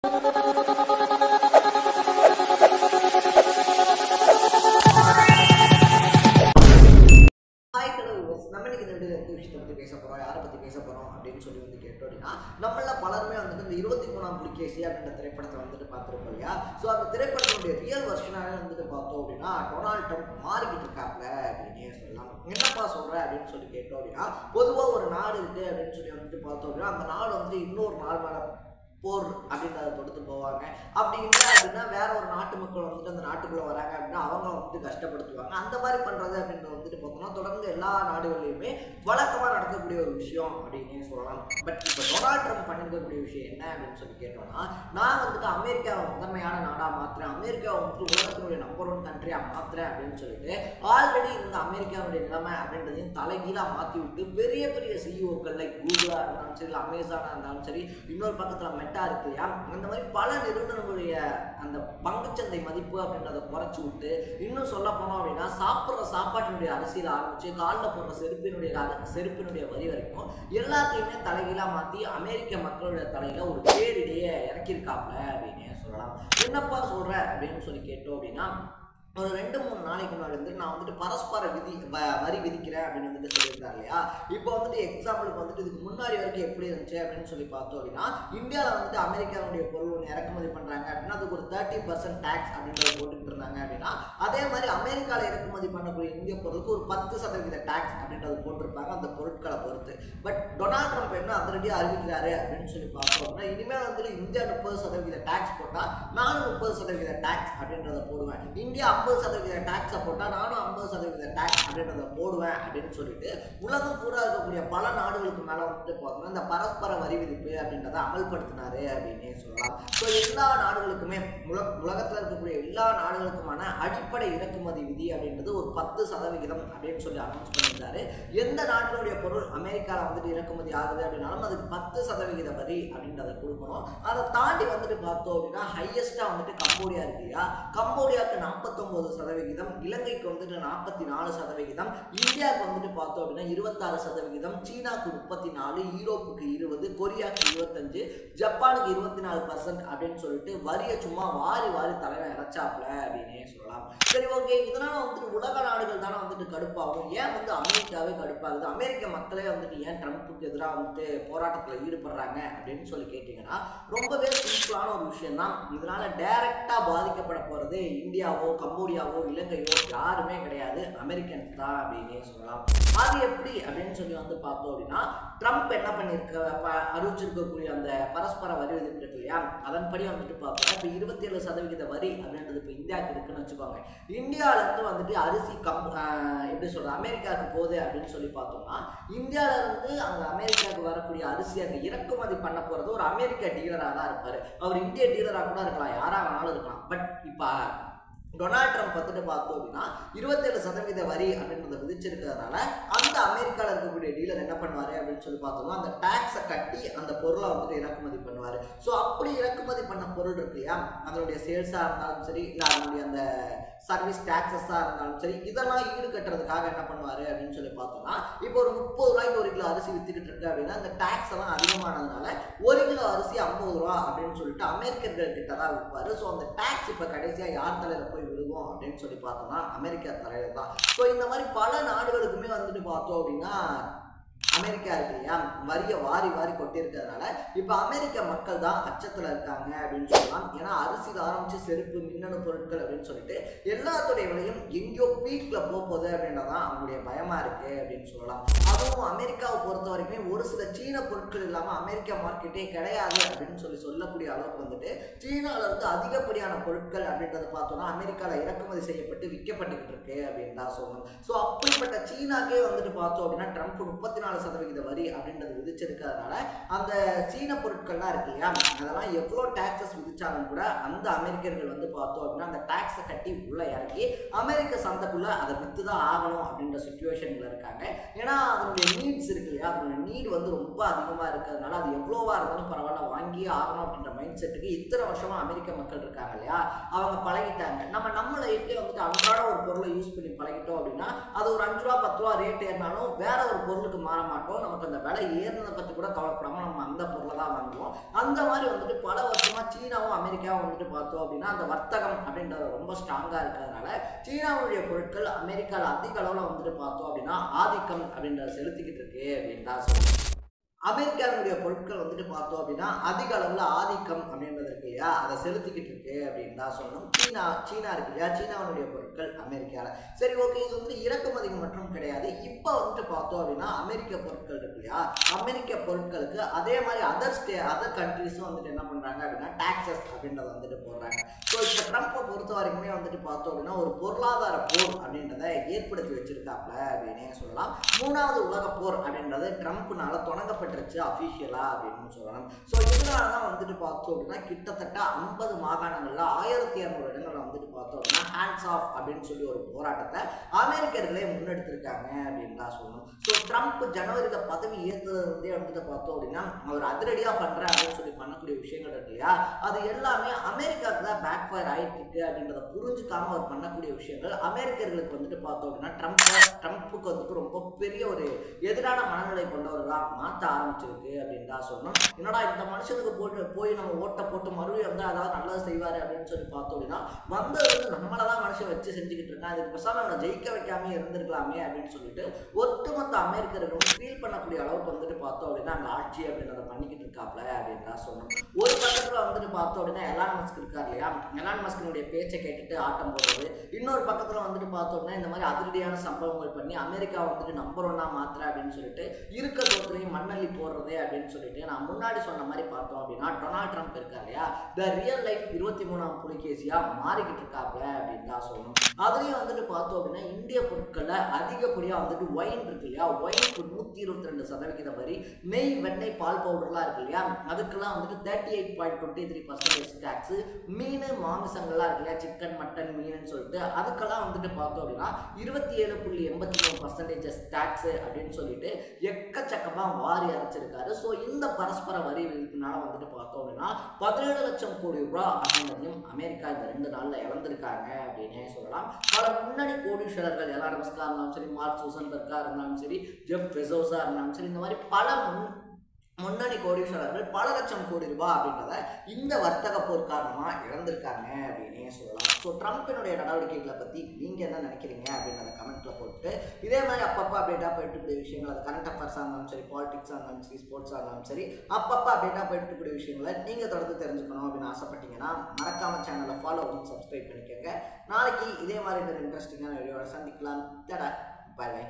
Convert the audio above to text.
நம்ம இன்னைக்கு இந்த வீடியோல எந்த விஷயத்தை பற்றி பேச போகிறோம், யாரை பற்றி பேச போகிறோம் அப்படின்னு சொல்லி வந்து கேட்டோம் அப்படின்னா, நம்மள பலருமே வந்துட்டு இந்த 23ஆம் புலிகேசி அப்படின்ற திரைப்படத்தை வந்துட்டு பார்த்துருப்போம் இல்லையா. ஸோ அந்த திரைப்படத்தினுடைய ரியல் வெர்ஷனாக வந்துட்டு பார்த்தோம் அப்படின்னா டொனால்ட் ட்ரம்ப் மாறிக்கிட்டு இருக்காப்ல அப்படின்னே சொல்லலாம். என்னப்பா சொல்கிற அப்படின்னு சொல்லி கேட்டோம் அப்படின்னா, பொதுவாக ஒரு நாடு இருக்குது அப்படின்னு சொல்லி வந்துட்டு பார்த்தோம் அப்படின்னா அந்த நாடு வந்துட்டு இன்னொரு நாடு மேலே போர் அப்படின்றத தொடுத்து போவாங்க. அப்படி இல்லை அப்படின்னா வேற ஒரு நாட்டு மக்கள் வந்துட்டு அந்த நாட்டுக்குள்ளே வராங்க அப்படின்னா அவங்க வந்துட்டு கஷ்டப்படுத்துவாங்க. அந்த மாதிரி பண்ணுறது அப்படின்றது வந்துட்டு பார்த்தோம்னா தொடர்ந்து எல்லா நாடுகள்லையுமே வழக்கமாக நடக்கக்கூடிய ஒரு விஷயம் அப்படின்னே சொல்லலாம். பட் இப்போ டொனால்ட் ட்ரம்ப் பண்ணிருக்கக்கூடிய விஷயம் என்ன அப்படின்னு சொல்லி கேட்டோம்னா, நான் வந்துட்டு அமெரிக்காவை முதன்மையான நாடாக மாற்றுறேன், அமெரிக்காவை வந்துட்டு உலகத்தினுடைய நம்பர் 1 கண்ட்ரியாக மாற்றுறேன் அப்படின்னு சொல்லிட்டு ஆல்ரெடி இருந்த அமெரிக்காவுடைய நிலைமை அப்படின்றதையும் தலைகீழாக மாற்றி விட்டு பெரிய பெரிய சிஇஓக்கள் லைக் கூகுளாக இருந்தாலும் சரி, அமேசானாக இருந்தாலும் சரி, இன்னொரு பக்கத்தில் இருக்கு இல்லையா, அந்த மாதிரி பல நிறுவனங்களுடைய அந்த பங்குச்சந்தை மதிப்பு அப்படின்றத குறைச்சி விட்டு, இன்னும் சொல்ல போனோம் அப்படின்னா சாப்பிட்ற சாப்பாட்டினுடைய அரசியல் ஆரம்பிச்சு காலில் போடுற செருப்பினுடைய வரி வரைக்கும் எல்லாத்தையுமே தலைகீழா மாற்றி அமெரிக்க மக்களுடைய தலையில ஒரு பேரிடையே இறக்கியிருக்காப்ல அப்படின்னே சொல்லலாம். என்னப்பா சொல்ற அப்படின்னு சொல்லி கேட்டோம் அப்படின்னா, ஒரு 2-3 நாளைக்கு முன்னாடி வந்துட்டு நான் வந்துட்டு பரஸ்பர வரி விதிக்கிறேன் அப்படின்னு வந்துட்டு சொல்லியிருக்காரு இல்லையா. இப்போ வந்துட்டு எக்ஸாம்பிளுக்கு வந்துட்டு இதுக்கு முன்னாடி வரைக்கும் எப்படி இருந்துச்சு அப்படின்னு சொல்லி பார்த்தோம் அப்படின்னா, இந்தியாவில் வந்துட்டு அமெரிக்காவுடைய பொருள் ஒன்று இறக்குமதி பண்ணுறாங்க அப்படின்னா அதுக்கு ஒரு 30% டேக்ஸ் அப்படின்றத போட்டுக்கிட்டு இருந்தாங்க அப்படின்னா, அதே மாதிரி அமெரிக்காவில் இறக்குமதி பண்ணக்கூடிய இந்திய பொருளுக்கு ஒரு 10% டேக்ஸ் அப்படின்றது போட்டிருப்பாங்க அந்த பொருட்களை பொறுத்து. பட் டொனால்ட் ட்ரம்ப் என்ன அதிரடியாக அறிவிக்கிறாரு அப்படின்னு சொல்லி பார்த்தோம் அப்படின்னா, இனிமேல் வந்துட்டு இந்தியா 30% டேக்ஸ் போட்டால் நானும் 30% டேக்ஸ் அப்படின்றத போடுவேன், இந்தியா 50% டேக்ஸை போட்டால் நானும் 50% டேக்ஸ் அப்படின்றத போடுவேன் அப்படின்னு சொல்லிட்டு உலகம் பூரா இருக்கக்கூடிய பல நாடுகளுக்கு மேலே வந்துட்டு பார்த்தோம்னா இந்த பரஸ்பர வரி விதிப்பு அப்படின்றத அமல்படுத்தினாரு அப்படின்னே சொல்லலாம். ஸோ எல்லா நாடுகளுக்குமே உலகத்தில் இருக்கக்கூடிய எல்லா நாடுகளுக்குமான அடிப்படை இறக்குமதி விதி அப்படின்றது ஒரு 10% அப்படின்னு சொல்லி அனௌன்ஸ் பண்ணியிருந்தாரு. எந்த நாட்டினுடைய பொருள் அமெரிக்காவில் வந்துட்டு இறக்குமதி ஆகுது அப்படின்னாலும் அதுக்கு 10% வரி அப்படின்றத கொடுக்கணும். அதை தாண்டி வந்துட்டு பார்த்தோம் அப்படின்னா ஹையஸ்டாக வந்துட்டு கம்போடியா இருக்கு இல்லையா, கம்போடியாவுக்கு 49%, இலங்கைக்கு வந்துட்டு 44%, இந்தியாவுக்கு வந்துட்டு பார்த்தோம் அப்படின்னா 26%, சீனாக்கு 34%, யூரோப்புக்கு 20%, கொரியாவுக்கு 25%, ஜப்பானுக்கு 24% அப்படின்னு சொல்லிட்டு வரியை சும்மா வாரி தலைவன் இறச்சாப்ல அப்படின்னே சொல்லலாம். சரி, ஓகே, இதனால வந்துட்டு உலக நாடுகள் தானே வந்துட்டு கடுப்பாகும், ஏன் வந்து அமெரிக்காவே கடுப்பாகுது, அமெரிக்க மக்களே வந்துட்டு ஏன் ட்ரம்ப்புக்கு எதிராக வந்துட்டு போராட்டத்தில் ஈடுபடுறாங்க அப்படின்னு சொல்லி கேட்டீங்கன்னா ரொம்பவே சிம்பிளான ஒரு விஷயம் தான். இதனால டைரக்டா பாதிக்கப்பட போறது இந்தியாவோ கம்போடியாவோ இலங்கையோ யாருமே கிடையாது, அமெரிக்கன்ஸ் தான் அப்படின்னே சொல்லலாம். அது எப்படி அப்படின்னு சொல்லி வந்து பார்த்தோம் அப்படின்னா, ட்ரம்ப் என்ன அறிவிச்சிருக்கக்கூடிய அந்த பரஸ்பர வரி விதிப்பு இருக்கு இல்லையா, அதன்படி வந்துட்டு பார்த்தோம்னா இப்போ 27% வரி அப்படின்றது இப்போ இந்தியாவுக்கு இருக்குன்னு வச்சுக்கோங்க. இந்தியாவிலேருந்து வந்துட்டு அரிசி எப்படி சொல்றது அமெரிக்காவுக்கு போகுது அப்படின்னு சொல்லி பார்த்தோம்னா, இந்தியாவிலேருந்து அங்கே அமெரிக்காவுக்கு வரக்கூடிய அரிசி அங்கே இறக்குமதி பண்ண போகிறது ஒரு அமெரிக்க டீலராக தான் இருப்பார். அவர் இந்திய டீலராக கூட இருக்கலாம், யாராக வேணாலும் இருக்கலாம். பட் இப்போ டொனால்ட் ட்ரம்ப் வந்துட்டு பார்த்தோம் அப்படின்னா 27% வரி அப்படின்றத விதிச்சிருக்கிறதுனால அந்த அமெரிக்காவில் இருக்கக்கூடிய டீலர் என்ன பண்ணுவார் அப்படின்னு சொல்லி பார்த்தோம்னா அந்த டாக்ஸை கட்டி அந்த பொருளை வந்துட்டு இறக்குமதி பண்ணுவார். ஸோ அப்படி இறக்குமதி பண்ண பொருள் இருக்கு இல்லையா, அதனுடைய சேல்ஸாக இருந்தாலும் சரி, இல்லை அதனுடைய அந்த சர்வீஸ் டாக்ஸஸாக இருந்தாலும் சரி, இதெல்லாம் ஈடு கட்டுறதுக்காக என்ன பண்ணுவார் அப்படின்னு சொல்லி பார்த்தோம்னா, இப்போ ஒரு 30 ரூபாய்க்கு 1 கிலோ அரிசி வித்துக்கிட்டு இருக்கு அப்படின்னா அந்த டாக்ஸ் எல்லாம் அதிகமானதுனால 1 கிலோ அரிசி 50 ரூபா அப்படின்னு சொல்லிட்டு அமெரிக்கர்கள் கிட்ட தான் விற்பாரு. ஸோ அந்த டாக்ஸ் இப்போ கடைசியாக யார் தலையில் போய் விடுவோம் அப்படின்னு சொல்லி பார்த்தோம்னா அமெரிக்கா தலையில் தான். ஸோ இந்த மாதிரி பல நாடுகளுக்குமே வந்துட்டு பார்த்தோம் அப்படின்னா அமெரிக்கா இருக்கு இல்லையா, வரியை வாரி கொட்டியிருக்கிறதுனால இப்போ அமெரிக்க மக்கள் தான் அச்சத்தில் இருக்காங்க அப்படின்னு சொல்லலாம். ஏன்னா அரிசியில் ஆரம்பிச்சு செருப்பு, மின்னணு பொருட்கள் அப்படின்னு சொல்லிட்டு எல்லாத்துடைய விலையும் எங்கேயோ பீக்கில் போகுது அப்படின்றதான் அவங்களுடைய பயமா இருக்கு அப்படின்னு சொல்லலாம். அதுவும் அமெரிக்காவை பொறுத்த வரைக்குமே ஒரு சில சீன பொருட்கள் இல்லாமல் அமெரிக்கா மார்க்கெட்டே கிடையாது அப்படின்னு சொல்லக்கூடிய அளவுக்கு வந்துட்டு சீனாவில் இருந்து அதிகப்படியான பொருட்கள் அப்படின்றத பார்த்தோம்னா அமெரிக்காவில் இறக்குமதி செய்யப்பட்டு விற்கப்பட்டுக்கிட்டு இருக்கு அப்படின்னு தான் சொல்லணும். ஸோ அப்படிப்பட்ட சீனாக்கே வந்துட்டு பார்த்தோம் அப்படின்னா ட்ரம்ப் 34% வரி அப்படின்றது விதிச்சிருக்கிறதுனால அந்த சீன பொருட்கள்லாம் இருக்கு இல்லையா, அதெல்லாம் எவ்வளோ டாக்ஸஸ் விதிச்சாலும் கூட அந்த அமெரிக்கர்கள் வந்து பார்த்தோம் அப்படின்னா அந்த டாக்ஸை கட்டி உள்ள இறக்கி அமெரிக்க சந்தைக்குள்ள அதை வித்து தான் ஆகணும் அப்படின்ற சிச்சுவேஷன்ல இருக்காங்க. ஏன்னா அதனுடைய நீட்ஸ் இருக்கு இல்லையா, அதனுடைய நீட் வந்து ரொம்ப அதிகமாக இருக்கிறதுனால அது எவ்வளோவா இருந்தாலும் பரவாயில்ல வாங்கியே ஆகணும் அப்படின்ற மைண்ட் செட்டுக்கு இத்தனை வருஷமா அமெரிக்க மக்கள் இருக்காங்க இல்லையா, அவங்க பழகிட்டாங்க. நம்ம லைஃப்லேயே வந்துட்டு அன்றாட ஒரு பொருளை யூஸ் பண்ணி பழகிட்டோம் அப்படின்னா அது ஒரு 5 ரூபா 10 ரூபா ரேட் ஏறினாலும் வேற ஒரு பொருளுக்கு மாற மாட்டோம். நமக்கு அந்த விலை ஏறினதை பற்றி கூட கவலைப்படாமல் நம்ம அந்த பொருளை தான் வாங்குவோம். அந்த மாதிரி வந்துட்டு பல வருஷமாக சீனாவும் அமெரிக்காவும் வந்துட்டு பார்த்தோம் அப்படின்னா அந்த வர்த்தகம் அப்படின்றது ரொம்ப ஸ்ட்ராங்காக இருக்கிறதுனால சீனாவுடைய பொருட்கள் அமெரிக்காவில் அதிக அளவில் வந்துட்டு பார்த்தோம் அப்படின்னா ஆதிக்கம் அப்படின்றத செலுத்திக்கிட்டு இருக்கு அப்படின்னு தான் சொல்லுவோம். அமெரிக்காவுடைய பொருட்கள் வந்துட்டு பார்த்தோம் அப்படின்னா அதிக அளவில் ஆதிக்கம் அப்படின்றது இருக்கு இல்லையா, அதை செலுத்திக்கிட்டு இருக்கு அப்படின்னு தான் சொல்லணும். சீனா இருக்கு இல்லையா, சீனாவுடைய பொருட்கள் அமெரிக்காவில். சரி, ஓகே, இது வந்து இறக்குமதி மட்டும் கிடையாது. இப்போ வந்துட்டு பார்த்தோம் அப்படின்னா அமெரிக்க பொருட்கள் இருக்கு இல்லையா, அமெரிக்க பொருட்களுக்கு அதே மாதிரி அதர் கண்ட்ரிஸும் வந்துட்டு என்ன பண்ணுறாங்க அப்படின்னா டாக்ஸஸ் அப்படின்றத வந்துட்டு போடுறாங்க. ஸோ இப்போ ட்ரம்ப்பை பொறுத்த வரைக்குமே வந்துட்டு பார்த்தோம் அப்படின்னா ஒரு பொருளாதார போர் அப்படின்றத ஏற்படுத்தி வச்சிருக்காப்ல அப்படின்னே சொல்லலாம். 3வது உலக போர் அப்படின்றது ட்ரம்ப்னால தொடங்கப்பட்ட அபிஷியலா அப்படின்னு சொல்லலாம். ஸோ இதனாலதான் வந்துட்டு பார்த்தோம் அப்படின்னா கிட்டத்தட்ட 50 மாகாணங்கள்ல 1200 இடங்கள்ல வந்துட்டு பார்த்தோம் அப்படின்னா ஹேண்ட்ஸ் ஆஃப் அப்படின்னு சொல்லி ஒரு போராட்டத்தை அமெரிக்கர்களே முன்னெடுத்திருக்காங்க அப்படின்னு தான் சொல்லணும். ஸோ ட்ரம்ப் ஜனவரியில பதவி ஏற்றதுலேருந்தே வந்துட்டு பார்த்தோம் அப்படின்னா அவர் அதிரடியா பண்றேன் அப்படின்னு சொல்லி பண்ணக்கூடிய விஷயங்கள் இருக்கு இல்லையா, அது எல்லாமே அமெரிக்காவுக்கு தான் பேக் ஃபயர் ஆயிட்டு இருக்கு அப்படின்றத புரிஞ்சுக்காம அவர் பண்ணக்கூடிய விஷயங்கள் அமெரிக்கர்களுக்கு வந்துட்டு பார்த்தோம் அப்படின்னா ட்ரம்ப்புக்கு வந்துட்டு ரொம்ப பெரிய ஒரு எதிரான மனநிலை கொண்டவர்களா மாற்ற ஆரம்பிச்சிருக்கு அப்படின்னு தான் சொல்லணும். என்னடா இந்த மனுஷனுக்கு போய் நம்ம ஓட்டை போட்டு மறுபடியும் வந்து அதாவது நல்லது செய்வாரு அப்படின்னு சொல்லி பார்த்தோம் அப்படின்னா வந்தது வந்து நம்மளதான் மனுஷன் வச்சு செஞ்சுக்கிட்டு இருக்கான், அதுக்கு பெருசாக அவனை ஜெயிக்க வைக்காமே இருந்திருக்கலாமே அப்படின்னு சொல்லிட்டு ஒட்டுமொத்த அமெரிக்கர்களும் ஃபீல் பண்ணக்கூடிய அளவுக்கு வந்துட்டு பார்த்தோம் அப்படின்னா அந்த ஆட்சி அப்படின்றத பண்ணிக்கிட்டு இருக்காப்ல அப்படின்னு தான் சொல்லணும். ஒரு பக்கத்துல வந்துட்டு பார்த்தோம் அப்படின்னா எலான் மஸ்க் இருக்கார் இல்லையா, எலான் மஸ்கினுடைய பேச்சை கேட்டுட்டு ஆட்டம் போடுறது, இன்னொரு பக்கத்துல வந்துட்டு பார்த்தோம்னா இந்த மாதிரி அதிரடியான சம்பவங்கள் பண்ணி அமெரிக்கா வந்துட்டு நம்பர் 1 மாத்திர அப்படின்னு சொல்லிட்டு இருக்க தோற்றத்தையும் மண்ணள்ளி போடுறதே அப்படின்னு சொல்லிட்டு நான் முன்னாடி சொன்ன மாதிரி பார்த்தோம் அப்படின்னா டொனால்ட் ட்ரம்ப் இருக்கார் இல்லையா, த ரியல் லைஃப் 23ஆம் புலிகேசியா மாறிக்கிட்டு இருக்காப்ல அப்படின்னு தான் சொல்லணும். அதுலயும் வந்துட்டு பார்த்தோம் அப்படின்னா இந்திய பொருட்கள்ல அதிகப்படியா வந்துட்டு ஒயின் இருக்கு இல்லையா, ஒயினுக்கு 122% வரி, நெய் வெண்ணெய் பால் பவுடர்லாம் இருக்கு இல்லையா, அதுக்கெல்லாம் வந்துட்டு 38.23% டாக்ஸ், மீன் மாமிசங்கள்லாம் இருக்கு இல்லையா, சிக்கன் மட்டன் மீன் சொல்லிட்டு அதுக்கெல்லாம் வந்துட்டு பார்த்தோம் அப்படின்னா 27.83% டாக்ஸ் அப்படின்னு சொல்லிட்டு எக்கச்சக்கமா வாரி அரைச்சிருக்காரு. ஸோ இந்த பரஸ்பர வரி விதிப்புனால வந்துட்டு பார்த்தோம் அப்படின்னா 17 லட்சம் கோடி ரூபாய் அப்படின்றதையும் அமெரிக்கா இந்த 2 நாள்ல இழந்திருக்காங்க அப்படின்னே சொல்லலாம். பல முன்னணி கோடீஸ்வரர்கள் எலான் மஸ்கா இருந்தாலும் சரி, மார்க் ஜூக்கர்பர்கா இருந்தாலும் சரி, ஜெஃப் பெசோஸா இருந்தாலும் சரி, இந்த மாதிரி பல முன்னணி கோடீஸ்வரர்கள் பல லட்சம் கோடி ரூபாய் அப்படின்றத இந்த வர்த்தக போர் காரணமா இழந்திருக்காங்க அப்படின்னே சொல்லலாம். ஸோ ட்ரம்பினுடைய நடவடிக்கைகளை பத்தி நீங்க என்ன நினைக்கிறீங்க அப்படின்றத கமெண்ட்ல போட்டு இதே மாதிரி அப்பப்போ அப்டேட்டா போயிட்டு கூடிய விஷயங்கள், அது கரண்ட் அஃபேர்ஸா இருந்தாலும் சரி, பாலிடிக்ஸா இருந்தாலும் சரி, ஸ்போர்ட்ஸா இருந்தாலும் சரி, அப்பப்போ அப்டேட்டா போயிட்டு கூடிய விஷயங்களை நீங்க தொடர்ந்து தெரிஞ்சுக்கணும் அப்படின்னு ஆசைப்பட்டீங்கன்னா மறக்காம சேனலை ஃபாலோ பண்ணி சப்ஸ்கிரைப் பண்ணிக்கோங்க. நாளைக்கு இதே மாதிரி இன்ட்ரெஸ்டிங்கான வீடியோட சந்திக்கலாம். Bye by.